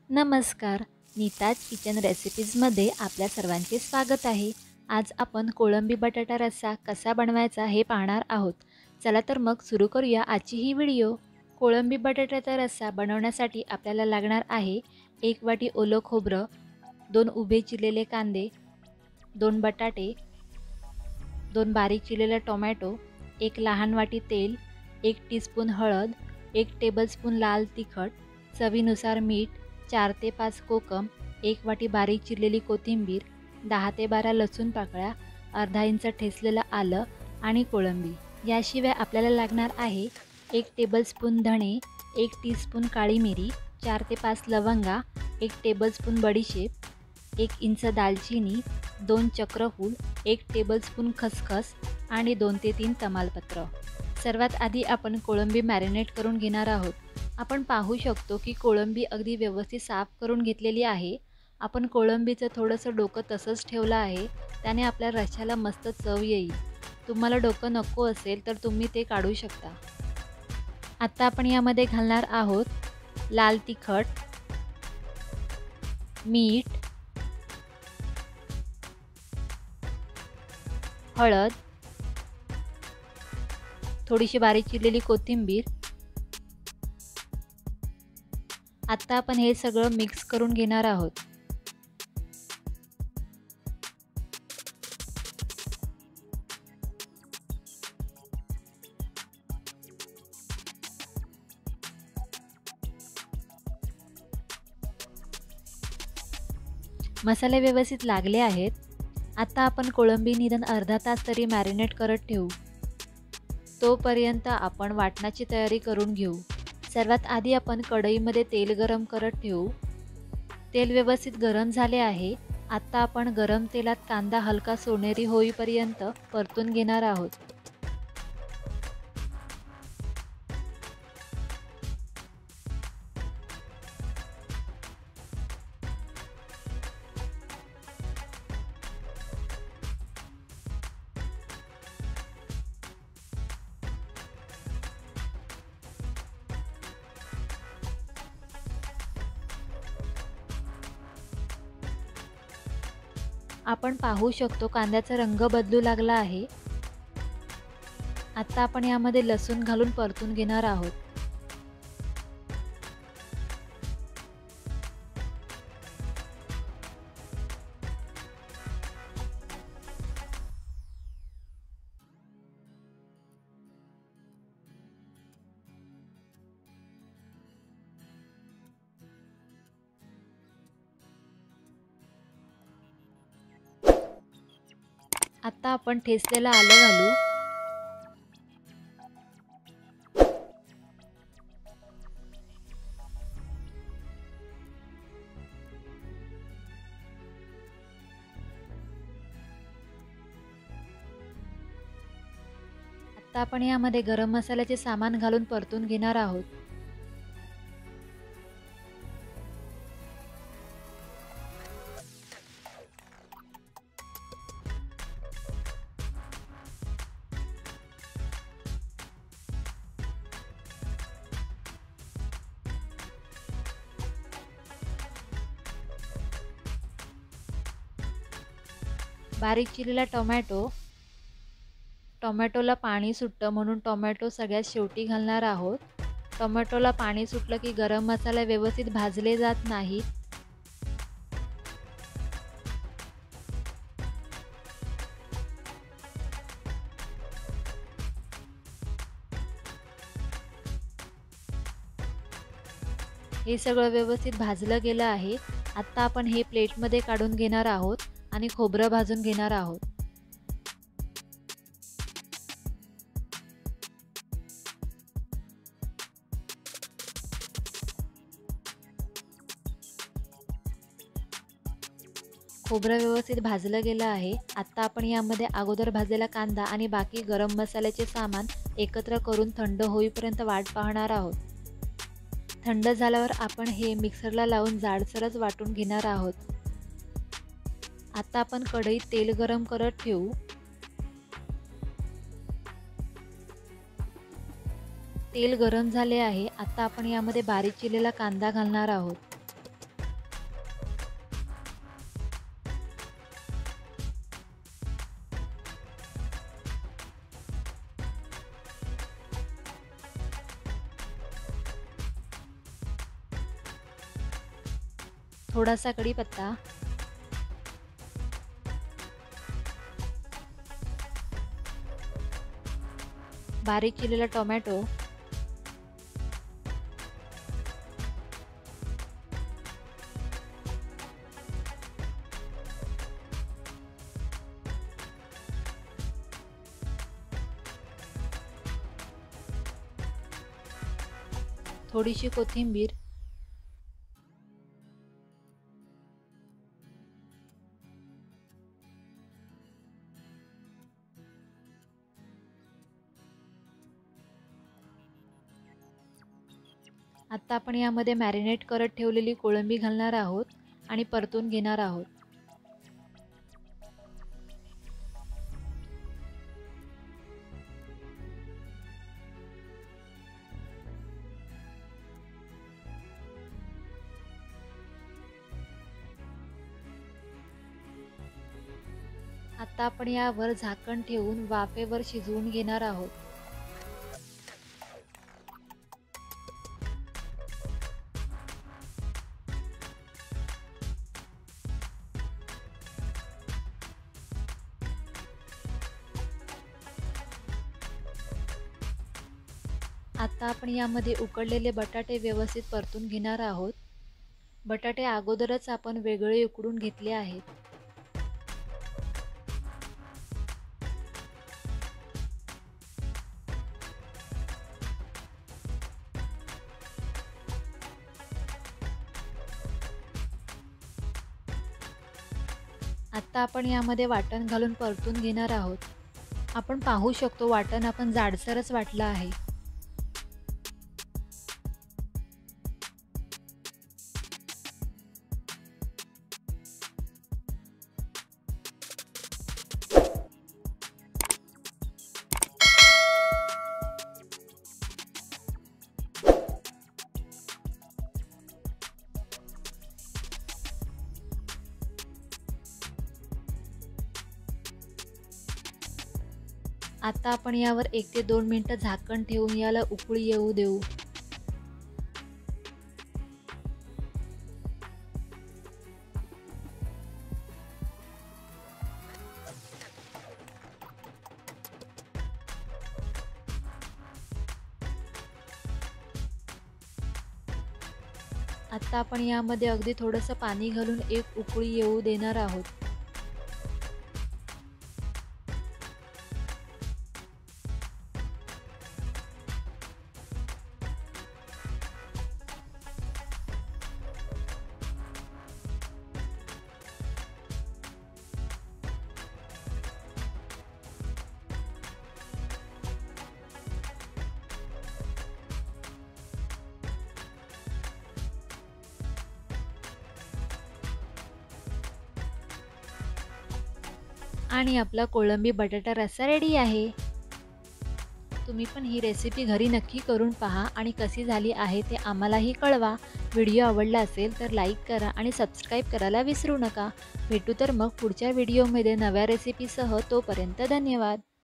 नमस्कार, नीताज किचन रेसिपीजमध्ये आपल्या सर्वांचे स्वागत आहे। आज आपण कोळंबी बटाटा रस्सा कसा बनवायचा हे पाहणार आहोत। चला तर मग सुरू करूया आजची ही व्हिडिओ। कोळंबी बटाट्याचा रस्सा बनवण्यासाठी आपल्याला लागणार आहे 1 वाटी ओलं खोबरं, 2 उभे चिरलेले कांदे, 2 बटाटे, 2 बारीक चिरलेले टोमॅटो, 1 लहान वाटी तेल, 1 टीस्पून हळद, 1 टेबलस्पून लाल तिखट, चवीनुसार मीठ, 4 ते 5 कोकम, 1 वाटी बारीक चिरलेली कोथिंबीर, 10 ते 12 लसूण पाकळ्या, अर्धा इंच ठेचलेलं आलं आणि कोळंबी। याशिवाय आपल्याला लागणार आहे 1 टेबलस्पून धणे, 1 टीस्पून काळी मिरी, 4 ते 5 लवंगा, 1 टेबलस्पून बडीशेप, 1 इंच दालचिनी, 2 चक्रफूल, 1 टेबलस्पून खसखस आणि 2 ते 3 तमालपत्र। सर्वात आधी आपण कोळंबी मॅरिनेट करून घेणार आहोत। आपण पाहू शकतो की कोळंबी अगदी व्यवस्थित साफ करून घेतलेली आहे। आपण कोळंबीचं थोडंसं डोकं तसंच ठेवलं आहे, त्याने आपल्या रश्श्याला मस्त चव येईल। तुम्हाला डोकं नको असेल तर तुम्ही ते काढू शकता। आता आपण यामध्ये घालणार आहोत लाल तिखट, मीठ, हळद, थोडीशी बारीक चिरलेली कोथिंबीर। आता आपण हे सगळं मिक्स करून घेणार आहोत। मसाले व्यवस्थित लागले आहेत। आता आपण कोळंबी निदान अर्धा तास तरी मॅरिनेट करत ठेवू। तोपर्यंत आपण वाटणाची तयारी करून घेऊ। सर्वात आधी आपण कढईमध्ये तेल गरम करत ठेवू। तेल व्यवस्थित गरम झाले आहे। आता आपण गरम तेलात कांदा हलका सोनेरी होईपर्यंत परतून घेणार आहोत। आपण पाहू शकतो कांद्याचा रंग बदलू लागला आहे। आता आपण यामध्ये लसूण घालून परतून घेणार आहोत। आता आपण ठेचलेलं आलं घालू। आता आपण यामध्ये गरम मसाल्याचे सामान घालून परतून घेणार आहोत। बारीक चिरलेला टोमॅटोला पाणी सुटतं म्हणून टोमॅटो सगळ्यात शेवटी घालणार आहोत। टोमॅटोला पाणी सुटलं की गरम मसाला व्यवस्थित भाजले जात नाहीत। हे सगळं व्यवस्थित भाजलं गेलं आहे। आता आपण हे प्लेटमध्ये काढून घेणार आहोत आणि खोबरं भाजून घेणार आहोत। खोबरं व्यवस्थित भाजलं गेलं आहे। आता आपण यामध्ये अगोदर भाजलेला कांदा आणि बाकी गरम मसाल्याचे सामान एकत्र करून थंड होईपर्यंत वाट पाहणार आहोत। थंड झाल्यावर आपण हे मिक्सरला लावून जाडसरच वाटून घेणार आहोत। आता आपण कढईत तेल गरम करत ठेवू। तेल गरम झाले आहे। आता आपण यामध्ये बारीक चिरलेला कांदा घालणार आहोत। थोडासा कढीपत्ता, बारीक चिरलेला टोमॅटो, थोडीशी कोथिंबीर, आता आपण यामध्ये मॅरिनेट करत ठेवलेली कोळंबी घालणार आहोत आणि परतून घेणार आहोत. आता आपण यावर झाकण ठेवून वाफेवर शिजवून घेणार आहोत. आता आपण यामध्ये उकडलेले बटाटे व्यवस्थित परतून घेणार आहोत. बटाटे अगोदरच आपण वेगळे उकडून घेतले आहेत. आता आपण यामध्ये वाटण घालून परतून घेणार आहोत. आपण पाहू शकतो वाटण आपण जाडसरच वाटलं आहे. आता आपण यावर 1 ते 2 मिनिटं झाकण ठेवून याला उकळी येऊ देऊ. आता आपण यामध्ये अगदी थोडंसं पाणी घालून एक उकळी येऊ देणार आहोत. आणि आपला कोळंबी बटाटा रस्सा रेडी आहे. तुम्ही पण ही रेसिपी घरी नक्की करून पहा आणि कशी झाली आहे ते आम्हालाही कळवा. व्हिडिओ आवडला असेल तर लाईक करा आणि सबस्क्राईब करायला विसरू नका. भेटू तर मग पुढच्या व्हिडिओमध्ये नव्या रेसिपीसह. तोपर्यंत धन्यवाद.